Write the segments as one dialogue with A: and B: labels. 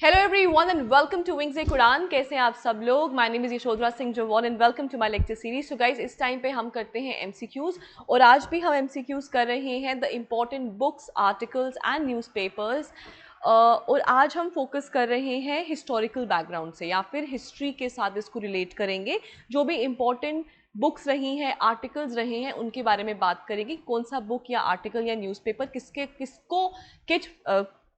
A: Hello everyone and welcome to Wings a Quran. कैसे हैं आप सब लोग? My name is Yashodhara Singh जवान and welcome to my lecture series. So guys, इस टाइम पे हम करते हैं एमसीक्यूज और आज भी हम एमसीक्यूज कर रहे हैं the important books, articles and newspapers. और आज हम फोकस कर रहे हैं हिस्टोरिकल बैकग्राउंड से या फिर हिस्ट्री के साथ इसको रिलेट करेंगे। जो भी इम्पॉर्टेंट बुक्स रही हैं, आर्टिकल्स रहे हैं, उनके बारे में बात करेंगे। कौन सा बुक या आर्टिकल या न्यूज़पेपर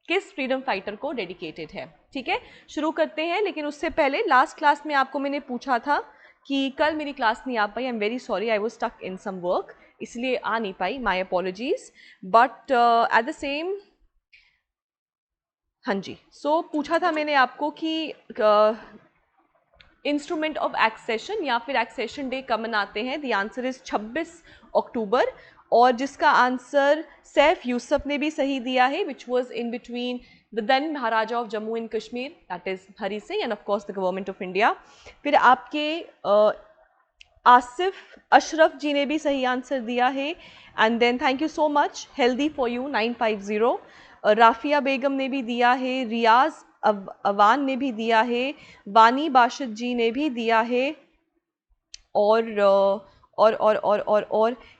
A: किस फ्रीडम फाइटर को डेडिकेटेड है। ठीक है, शुरू करते हैं। लेकिन उससे पहले लास्ट क्लास में आपको मैंने पूछा था कि कल मेरी क्लास नहीं आ पाई। I am very sorry, I was stuck in some work, इसलिए आ नहीं पाई। My apologies. But at the same, हाँ जी, सो पूछा था मैंने आपको कि इंस्ट्रूमेंट ऑफ एक्सेशन या फिर एक्सेशन डे कब मनाते हैं। द आंसर इज 26 अक्टूबर। और जिसका आंसर सैफ यूसुफ ने भी सही दिया है, which was in between the then Maharaja of Jammu and Kashmir, that is Hari Singh, and of course the government of India. फिर आपके आसिफ अशरफ जी ने भी सही आंसर दिया है। And then thank you so much healthy for you 950। Rafia Begum ने भी दिया है, रियाज अवान ने भी दिया है, वानी बाशिद जी ने भी दिया है, और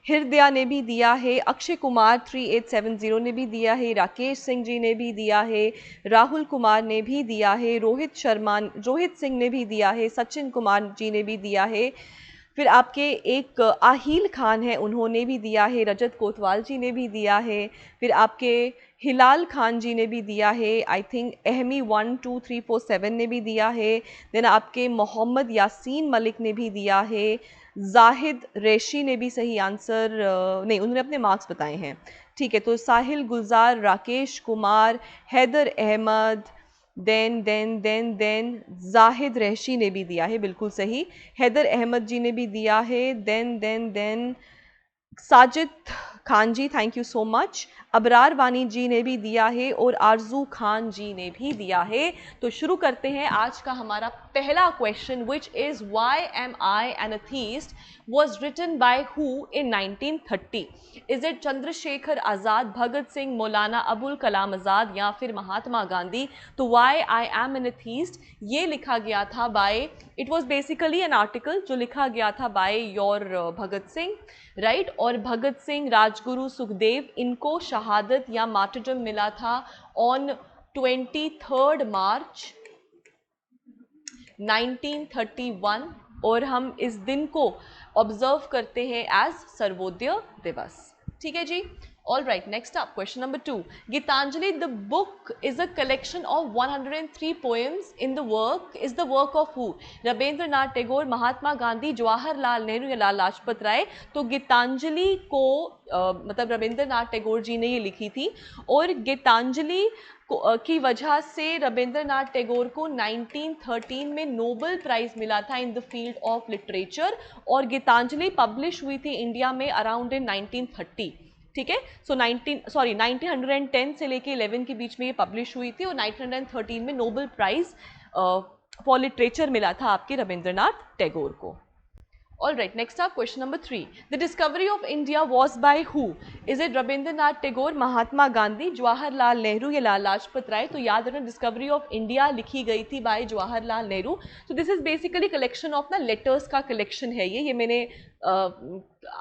A: हृदया ने भी दिया है, अक्षय कुमार 3870 ने भी दिया है, राकेश सिंह जी ने भी दिया है, राहुल कुमार ने भी दिया है, रोहित सिंह ने भी दिया है, सचिन कुमार जी ने भी दिया है। फिर आपके एक आहिल खान है, उन्होंने भी दिया है, रजत कोतवाल जी ने भी दिया है। फिर आपके हिलाल खान जी ने भी दिया है, आई थिंक अहमी 12347 ने भी दिया है। देन आपके मोहम्मद यासीन मलिक ने भी दिया है, जाहिद रेशी ने भी सही आंसर नहीं, उन्होंने अपने मार्क्स बताए हैं। ठीक है, तो साहिल गुलजार, राकेश कुमार, हैदर अहमद, देन जाहिद रहशी ने भी दिया है, बिल्कुल सही। हैदर अहमद जी ने भी दिया है। Then Sajid Khan ji, thank you so much. Abrar Wani ji ने भी दिया है और आरजू खान जी ने भी दिया है। तो शुरू करते हैं आज का हमारा पहला question, which is why am I an atheist was written by who in 1930? Is it Chandrashekhar Azad, Bhagat Singh, Maulana Abul Kalam Azad या फिर महात्मा गांधी? तो why I am an atheist ये लिखा गया था by, it was basically an article जो लिखा गया था by your Bhagat Singh, right. और भगत सिंह, राजगुरु, सुखदेव, इनको शहादत या मार्टरडम मिला था ऑन 23 मार्च 1931। और हम इस दिन को ऑब्जर्व करते हैं एज सर्वोदय दिवस। ठीक है जी, all right. Next up, question number 2। Gitanjali the book is a collection of 103 poems in the work is the work of who? Rabindranath Tagore, Mahatma Gandhi, Jawaharlal Nehru या लाला लाजपत राय? तो गीतांजलि को मतलब रविंद्रनाथ टैगोर जी ने ये लिखी थी। और गीतांजलि की वजह से रविंद्रनाथ टैगोर को 1913 में नोबेल प्राइज मिला था in the field of literature. और गीतांजलि पब्लिश हुई थी इंडिया में अराउंड इन 1930। ठीक है, सो 1910 से लेके 11 के बीच में ये पब्लिश हुई थी और 1913 में नोबेल प्राइज फॉर लिटरेचर मिला था आपके रविंद्रनाथ टैगोर को। All right, next up, question number 3. The discovery of India was by who? Is it Rabindranath Tagore, महात्मा गांधी, जवाहरलाल नेहरू या लाला लाजपत राय? तो याद रखना, डिस्कवरी ऑफ इंडिया लिखी गई थी बाय जवाहरलाल नेहरू। तो this is basically collection of ना लेटर्स का कलेक्शन है ये मैंने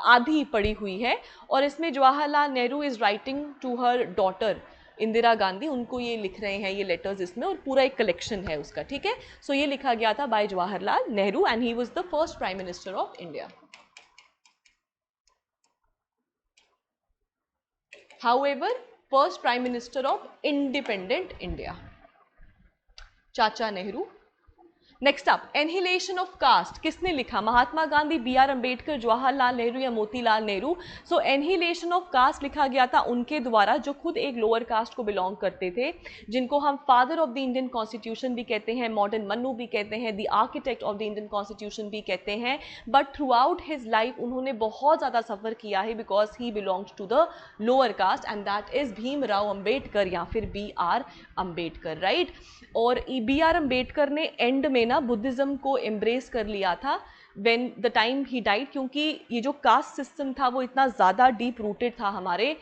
A: आधी पढ़ी हुई है। और इसमें Jawaharlal Nehru is writing to her daughter Indira Gandhi, उनको ये लिख रहे हैं ये लेटर्स इसमें, और पूरा एक कलेक्शन है उसका। ठीक है, सो ये लिखा गया था by Jawaharlal Nehru and he was the first prime minister of India. However, first prime minister of independent India, Chacha Nehru. Next up, annihilation of caste किसने लिखा? महात्मा गांधी, बी आर अम्बेडकर, जवाहरलाल नेहरू या Motilal Nehru? So annihilation of caste लिखा गया था उनके द्वारा जो खुद एक लोअर कास्ट को बिलोंग करते थे, जिनको हम father of the Indian constitution भी कहते हैं, मॉडर्न मन्नू भी कहते हैं, the architect of the Indian constitution भी कहते हैं। But throughout his life उन्होंने बहुत ज़्यादा सफ़र किया है because he belongs to the lower caste and that is Bhimrao Ambedkar या फिर बी आर अम्बेडकर, राइट। और बी आर अम्बेडकर ने एंड में ना बुद्धिज्म को एम्ब्रेस कर लिया था when the time he died, क्योंकि ये जो कास्ट सिस्टम था वो इतना ज़्यादा डीप रूटेड था हमारे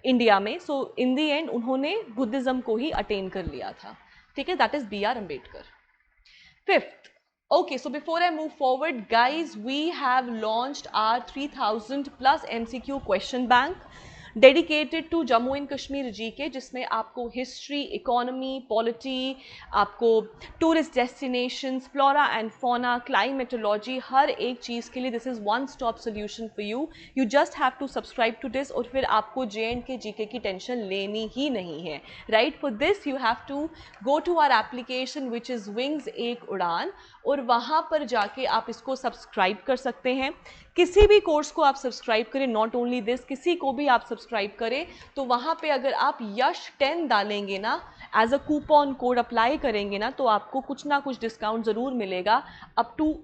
A: इंडिया में. सो इन द एंड उन्होंने बुद्धिज्म को ही अटेन कर लिया था. ठीक है, that is B R Ambedkar. Fifth, okay, so before I move forward, guys, we have launched our 3000 plus MCQ question bank dedicated to Jammu and Kashmir GK, जिसमें आपको हिस्ट्री, इकोनॉमी, पॉलिटी, आपको tourist destinations, flora and fauna, climatology, हर एक चीज़ के लिए this is one stop solution for you. You just have to subscribe to this और फिर आपको JNK जीके की टेंशन लेनी ही नहीं है. Right, for this you have to go to our application which is Wings Ek Udaan, और वहाँ पर जाके आप इसको सब्सक्राइब कर सकते हैं. किसी भी कोर्स को आप सब्सक्राइब करें, नॉट ओनली दिस, किसी को भी आप सब्सक्राइब करें, तो वहाँ पे अगर आप यश 10 डालेंगे ना, as a coupon code apply करेंगे ना, तो आपको कुछ ना कुछ डिस्काउंट ज़रूर मिलेगा. Up to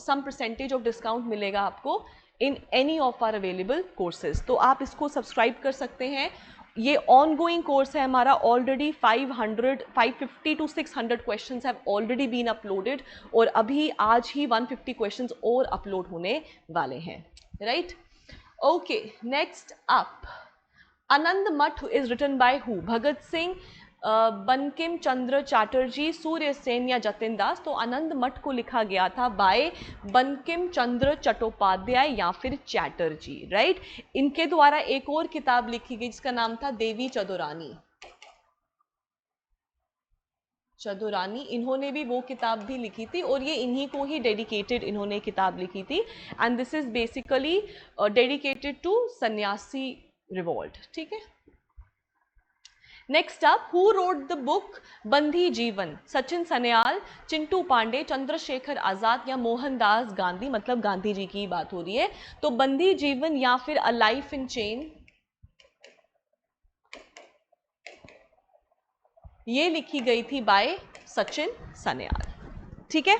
A: some percentage of discount मिलेगा आपको in any of our available courses. तो आप इसको सब्सक्राइब कर सकते हैं. ये ऑन गोइंग कोर्स है हमारा. Already 550 to 600 questions have already been uploaded, और अभी आज ही 150 क्वेश्चंस और अपलोड होने वाले हैं. राइट, ओके, नेक्स्ट अप, आनंद मठ is written by who? Bhagat Singh, Bankim Chandra Chatterjee, Surya Sen या जतिन दास. तो आनंद मठ को लिखा गया था बाय बंकिम चंद्र चट्टोपाध्याय या फिर चैटर्जी. राइट, इनके द्वारा एक और किताब लिखी गई जिसका नाम था देवी चदुरानी. इन्होंने भी वो किताब भी लिखी थी, और ये इन्हीं को ही डेडिकेटेड इन्होंने किताब लिखी थी. And this is basically dedicated to sannyasi revolt. ठीक है, next up, who wrote the book Bandi Jeevan? Sachin Sanyal, Chintu Pandey, Chandrashekhar Azad या मोहनदास गांधी. मतलब गांधी जी की बात हो रही है. तो बंदी जीवन या फिर अ लाइफ इन चेन, ये लिखी गई थी बाय सचिन सन्याल. ठीक है,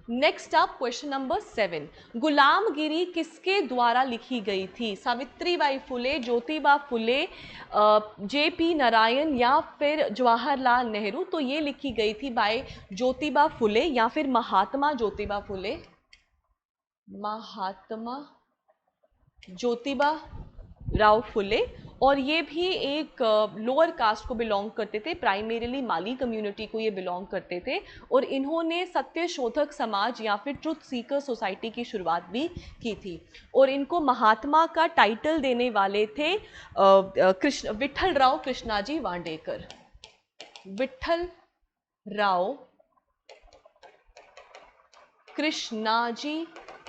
A: नेक्स्ट अप, क्वेश्चन नंबर 7, गुलामगिरी किसके द्वारा लिखी गई थी? सावित्रीबाई फुले, ज्योतिबा फुले, JP नारायण या फिर जवाहरलाल नेहरू. तो ये लिखी गई थी बाय ज्योतिबा फुले या फिर महात्मा ज्योतिबा फुले. महात्मा ज्योतिबा राव फुले. और ये भी एक लोअर कास्ट को बिलोंग करते थे, प्राइमरीली माली कम्युनिटी को ये बिलोंग करते थे. और इन्होंने सत्य शोधक समाज या फिर ट्रुथ सीकर सोसाइटी की शुरुआत भी की थी. और इनको महात्मा का टाइटल देने वाले थे विठल राव कृष्णाजी वांडेकर. विठल राव कृष्णाजी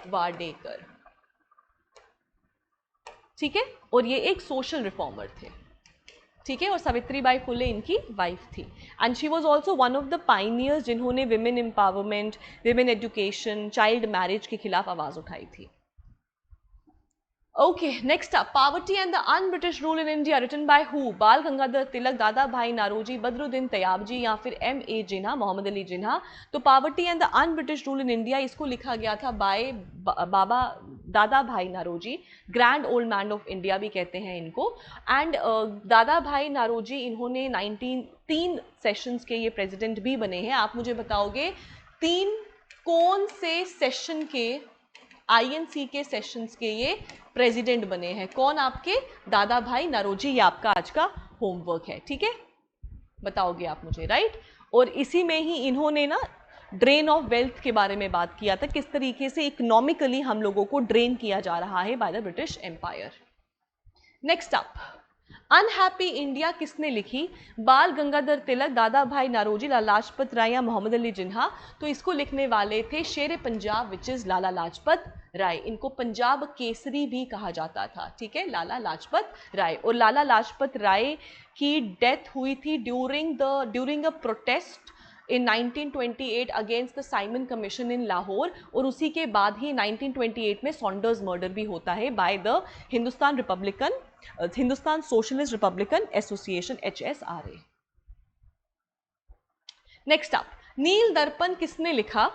A: वाडेकर. ठीक है, और ये एक सोशल रिफॉर्मर थे. ठीक है, और सावित्रीबाई फुले इनकी वाइफ थी. And she was also one of the pioneers जिन्होंने women empowerment, women education, child marriage के खिलाफ आवाज उठाई थी. Okay, next up, Poverty and the Un-British Rule in India, written by who? बाल गंगाधर तिलक, दादा भाई नारोजी, बदरुद्दीन तैयाबजी या फिर M.A. जिन्हा, मोहम्मद अली जिन्हा. तो Poverty and the Un-British Rule in India, इसको लिखा गया था bye Baba Dadabhai Naoroji, grand old man of India भी कहते हैं इनको. एंड दादा भाई नारोजी इन्होंने 3 सेशंस के ये प्रेसिडेंट भी बने हैं. आप मुझे बताओगे 3 कौन से सेशन के, INC के सेशंस के ये प्रेसिडेंट बने हैं? कौन आपके? दादा भाई नारोजी. ये आपका आज का होमवर्क है. ठीक है, बताओगे आप मुझे. राइट, और इसी में ही इन्होंने ना ड्रेन ऑफ वेल्थ के बारे में बात किया था, किस तरीके से इकोनॉमिकली हम लोगों को ड्रेन किया जा रहा है by the British Empire. Next up, unhappy India किसने लिखी? बाल गंगाधर तिलक, दादा भाई नारोजी, लाला लाजपत राय या मोहम्मद अली जिन्हा. तो इसको लिखने वाले थे शेर पंजाब विच इज लाला लाजपत राय. इनको पंजाब केसरी भी कहा जाता था. ठीक है, लाला लाजपत राय. और लाला लाजपत राय की डेथ हुई थी during a protest in 1928 against the Simon commission इन लाहौर. और उसी के बाद ही 1928 में सॉन्डर्स मर्डर भी होता है by the Hindustan socialist republican association, HSRA. Next up, Neel Darpan किसने लिखा?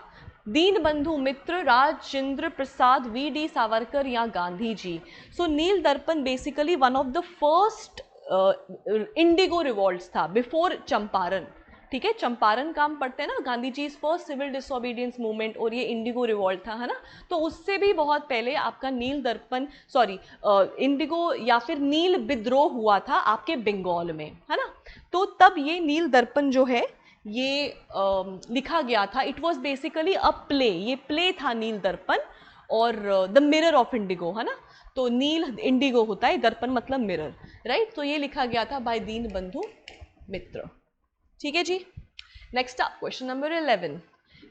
A: दीन बंधु मित्र, राजेंद्र प्रसाद, VD सावरकर या गांधी जी. सो नील दर्पण basically one of the first Indigo revolts था बिफोर चंपारण. ठीक है, चंपारण काम पढ़ते हैं ना, Gandhi ji first civil disobedience movement, और ये इंडिगो रिवॉल्ट था, है ना, तो उससे भी बहुत पहले आपका नील दर्पण इंडिगो या फिर नील विद्रोह हुआ था आपके बंगाल में, है ना। तो तब ये नील दर्पण जो है ये लिखा गया था। It was basically a play, ये प्ले था नील दर्पण, और द मिरर ऑफ इंडिगो, है ना। तो नील इंडिगो होता है, दर्पण मतलब मिरर, राइट। तो ये लिखा गया था बाय दीन बंधु मित्र। ठीक है जी। Next up question number 11,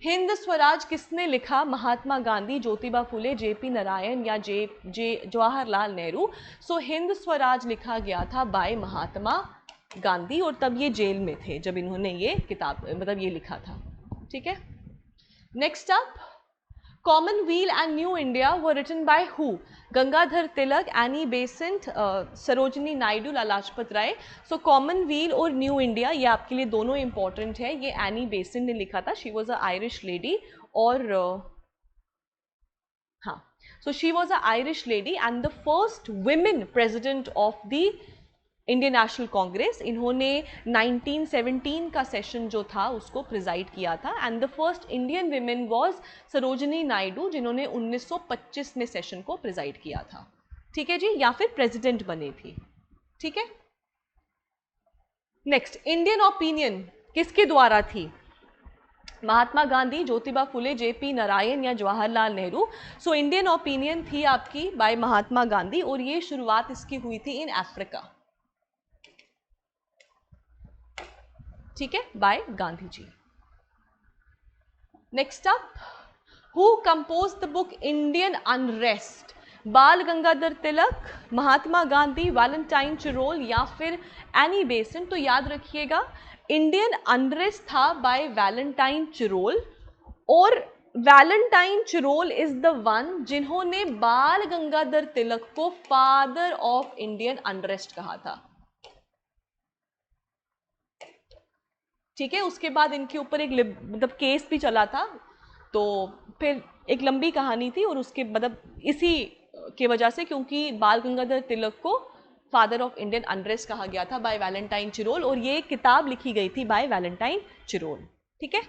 A: Hind Swaraj किसने लिखा? महात्मा गांधी, ज्योतिबा फुले, जेपी नारायण या जवाहरलाल नेहरू। सो हिंद स्वराज लिखा गया था बाय महात्मा गांधी, और तब ये जेल में थे जब इन्होंने ये किताब मतलब ये लिखा था। ठीक है। Next up, Commonweal and New India were written by who? Gangadhar Tilak, Annie Besant, Sarojini Naidu, Lala Lajpat Rai. So Commonweal और New India ये आपके लिए दोनों important है। ये एनी बेसेंट ने लिखा था। She was a Irish lady, और हाँ, so she was a Irish lady and the first women president of the Indian national Congress. इन्होंने 1917 का सेशन जो था उसको प्रिजाइड किया था, and the first Indian women was Sarojini Naidu, जिन्होंने 1925 में सेशन को प्रिजाइड किया था। ठीक है जी, या फिर प्रेसिडेंट बनी थी। ठीक है। नेक्स्ट, इंडियन ओपिनियन किसके द्वारा थी? महात्मा गांधी, ज्योतिबा फुले, जेपी नारायण या Jawaharlal Nehru. So Indian opinion थी आपकी बाय महात्मा गांधी, और ये शुरुआत इसकी हुई थी इन अफ्रीका। ठीक है, by Gandhi ji. Next up, who compose the book Indian unrest? Bal Gangadhar Tilak, Mahatma Gandhi, Valentine Chirol या फिर एनी बेसेंट। तो याद रखिएगा, इंडियन अनरेस्ट था बाय वैलेंटाइन चिरोल, और Valentine Chirol is the one जिन्होंने बाल गंगाधर तिलक को फादर ऑफ इंडियन अनरेस्ट कहा था। ठीक है। उसके बाद इनके ऊपर एक मतलब केस भी चला था, तो फिर एक लंबी कहानी थी, और उसके मतलब इसी के वजह से, क्योंकि बाल गंगाधर तिलक को फादर ऑफ इंडियन अनरेस्ट कहा गया था बाय वैलेंटाइन चिरोल, और ये किताब लिखी गई थी बाय वैलेंटाइन चिरोल। ठीक है।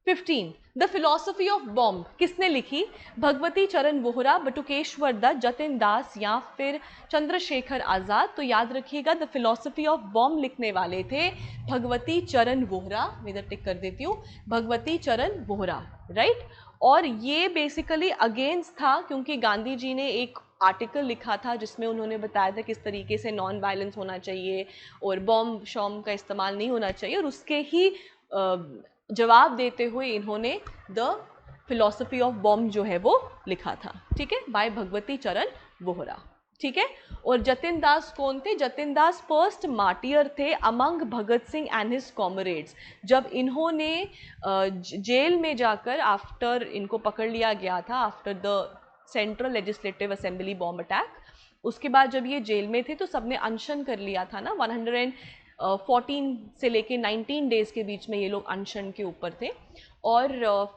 A: 15, द फिलोसफी ऑफ बॉम्ब किसने लिखी? भगवती चरण वोहरा, बटुकेश्वर दत्त, जतिन दास या फिर चंद्रशेखर आजाद। तो याद रखिएगा, द फिलोसफी ऑफ बॉम्ब लिखने वाले थे भगवती चरण वोहरा। मैं इधर टिक कर देती हूँ, भगवती चरण वोहरा, राइट। और ये बेसिकली अगेंस्ट था, क्योंकि गांधी जी ने एक आर्टिकल लिखा था जिसमें उन्होंने बताया था किस तरीके से नॉन वायलेंस होना चाहिए और बॉम्ब शॉम्ब का इस्तेमाल नहीं होना चाहिए, और उसके ही जवाब देते हुए इन्होंने द फिलॉसफी ऑफ बॉम्ब जो है वो लिखा था। ठीक है, बाय भगवती चरण वोहरा। ठीक है। और जतिन दास कौन थे? जतिन दास फर्स्ट मार्टियर थे among Bhagat Singh and his comrades. जब इन्होंने जेल में जाकर, आफ्टर इनको पकड़ लिया गया था after the central legislative assembly bomb attack, उसके बाद जब ये जेल में थे तो सबने अनशन कर लिया था ना। 114 से लेके 19 डेज के बीच में ये लोग अनशन के ऊपर थे, और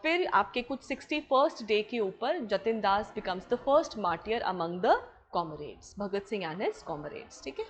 A: फिर आपके कुछ 61st डे के ऊपर Jatin Das becomes the first martyr among the comrades, Bhagat Singh and his comrades. ठीक है।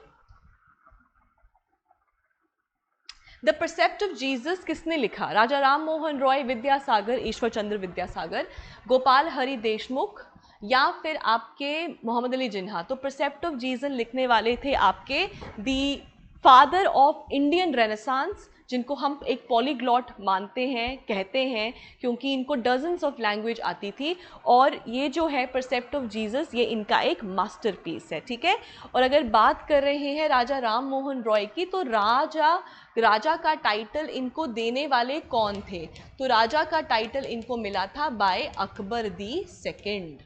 A: द परसेप्ट ऑफ जीसस किसने लिखा? राजा राम मोहन रॉय, विद्यासागर, ईश्वर चंद्र विद्यासागर, गोपाल हरि देशमुख या फिर आपके मोहम्मद अली जिन्हा। तो परसेप्ट ऑफ जीसस लिखने वाले थे आपके the father of Indian renaissance, जिनको हम एक पॉलीग्लॉट मानते हैं, कहते हैं, क्योंकि इनको डजन्स ऑफ लैंग्वेज आती थी, और ये जो है परसेप्ट ऑफ जीसस ये इनका एक मास्टरपीस है। ठीक है। और अगर बात कर रहे हैं राजा राम मोहन रॉय की, तो राजा का टाइटल इनको देने वाले कौन थे? तो राजा का टाइटल इनको मिला था बाय अकबर दी सेकेंड।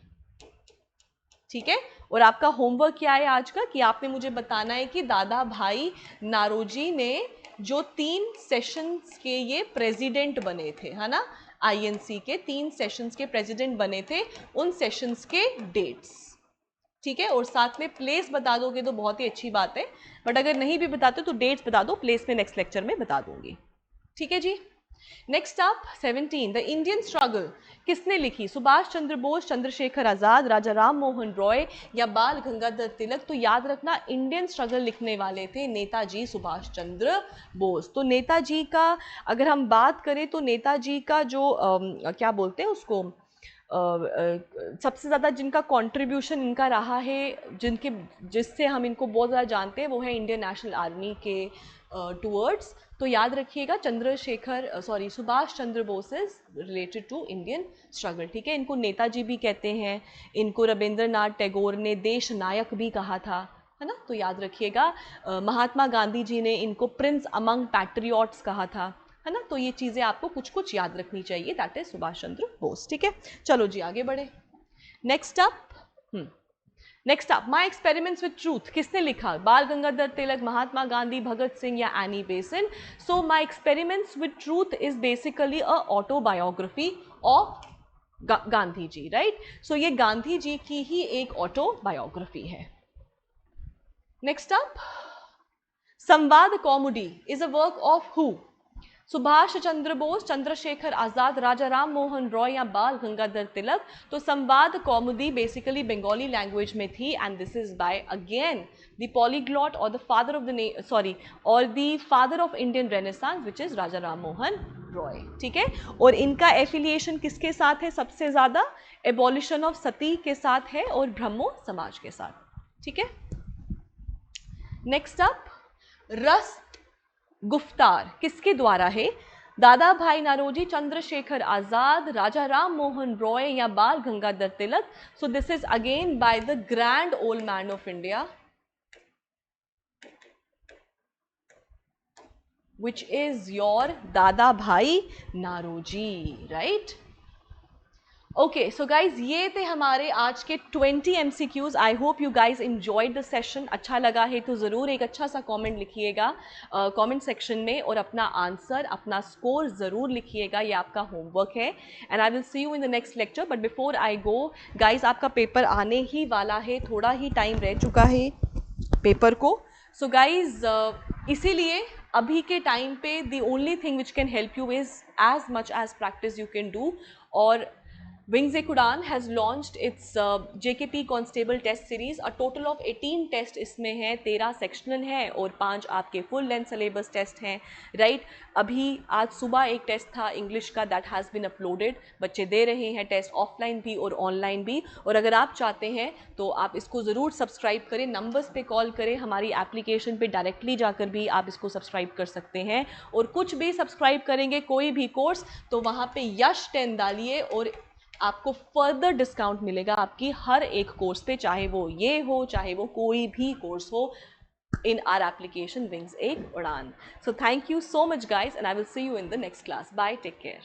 A: ठीक है। और आपका होमवर्क क्या है आज का, कि आपने मुझे बताना है कि दादा भाई नारोजी ने जो 3 सेशंस के ये प्रेसिडेंट बने थे, है ना, आईएनसी के 3 सेशंस के प्रेसिडेंट बने थे, उन सेशंस के डेट्स। ठीक है। और साथ में प्लेस बता दोगे तो बहुत ही अच्छी बात है, बट अगर नहीं भी बताते तो डेट्स बता दो, प्लेस में नेक्स्ट लेक्चर में बता दूंगी। ठीक है जी। Next up 17, the Indian struggle किसने लिखी? सुभाष चंद्र बोस, चंद्रशेखर आजाद, राजा राम मोहन रॉय या बाल गंगाधर तिलक? तो याद रखना इंडियन स्ट्रगल लिखने वाले थे नेताजी सुभाष चंद्र बोस। तो नेताजी का अगर हम बात करें तो नेताजी का जो क्या बोलते हैं उसको, सबसे ज़्यादा जिनका कंट्रीब्यूशन इनका रहा है, जिससे हम इनको बहुत ज़्यादा जानते हैं, वो है इंडियन नेशनल आर्मी के टूवर्ड्स। तो याद रखिएगा Subhash Chandra Bose is related to Indian struggle. ठीक है, इनको नेताजी भी कहते हैं, इनको रविंद्रनाथ टैगोर ने देश नायक भी कहा था, है ना। तो याद रखिएगा महात्मा गांधी जी ने इनको प्रिंस अमंग पैट्रियट्स कहा था, है ना। तो ये चीज़ें आपको कुछ कुछ याद रखनी चाहिए, दैट इज सुभाष चंद्र बोस। ठीक है, चलो जी आगे बढ़े। Next up my experiments with truth किसने लिखा? बाल गंगाधर तिलक, महात्मा गांधी, भगत सिंह या Annie Besant? So my experiments with truth is basically a autobiography of Gandhi ji, right. So ये गांधी जी की ही एक ऑटोबायोग्राफी है। Next up, Sambad Kaumudi is a work of who? Subhash Chandra Bose, Chandrashekhar Azad, Raja Ram Mohan Roy या बाल गंगाधर तिलक? तो संवाद कौमुदी बेसिकली बंगाली लैंग्वेज में थी, and this is by again the polyglot और the father of Indian renaissance which is Raja Ram Mohan Roy. ठीक है, और इनका एफिलिएशन किसके साथ है सबसे ज्यादा? एबॉलिशन ऑफ सती के साथ है और ब्रह्मो समाज के साथ। ठीक है, नेक्स्ट अप, रस गुफ्तार किसके द्वारा है? दादा भाई नारोजी, चंद्रशेखर आजाद, राजा राम मोहन रॉय या Bal Gangadhar Tilak? So this is again by the grand old man of India, which is your Dadabhai Naoroji, right. Okay so guys, ये थे हमारे आज के 20 MCQs। I hope you guys enjoyed the session. अच्छा लगा है तो ज़रूर एक अच्छा सा कमेंट लिखिएगा कमेंट सेक्शन में, और अपना आंसर, अपना स्कोर ज़रूर लिखिएगा, ये आपका होमवर्क है। And I will see you in the next lecture. But before I go guys, आपका पेपर आने ही वाला है, थोड़ा ही टाइम रह चुका है पेपर को। सो गाइज इसीलिए अभी के टाइम पे the only thing which can help you is as much as practice you can do. और Wings Ek Udan has launched its JKP Constable Test Series. A total of 18 test इसमें है, 13 sectional हैं और 5 आपके full length syllabus test हैं, right. अभी आज सुबह एक टेस्ट था इंग्लिश का, दैट हैज़ बीन अपलोडेड। बच्चे दे रहे हैं टेस्ट ऑफलाइन भी और ऑनलाइन भी। और अगर आप चाहते हैं तो आप इसको ज़रूर सब्सक्राइब करें, नंबर्स पे कॉल करें, हमारी एप्लीकेशन पे डायरेक्टली जाकर भी आप इसको सब्सक्राइब कर सकते हैं। और कुछ भी सब्सक्राइब करेंगे कोई भी कोर्स, तो वहाँ पे यश 10 डालिए और आपको फर्दर डिस्काउंट मिलेगा आपकी हर एक कोर्स पे, चाहे वो ये हो चाहे वो कोई भी कोर्स हो, in our application Wings Ek Udan. So thank you so much guys, and I will see you in the next class. Bye, take care.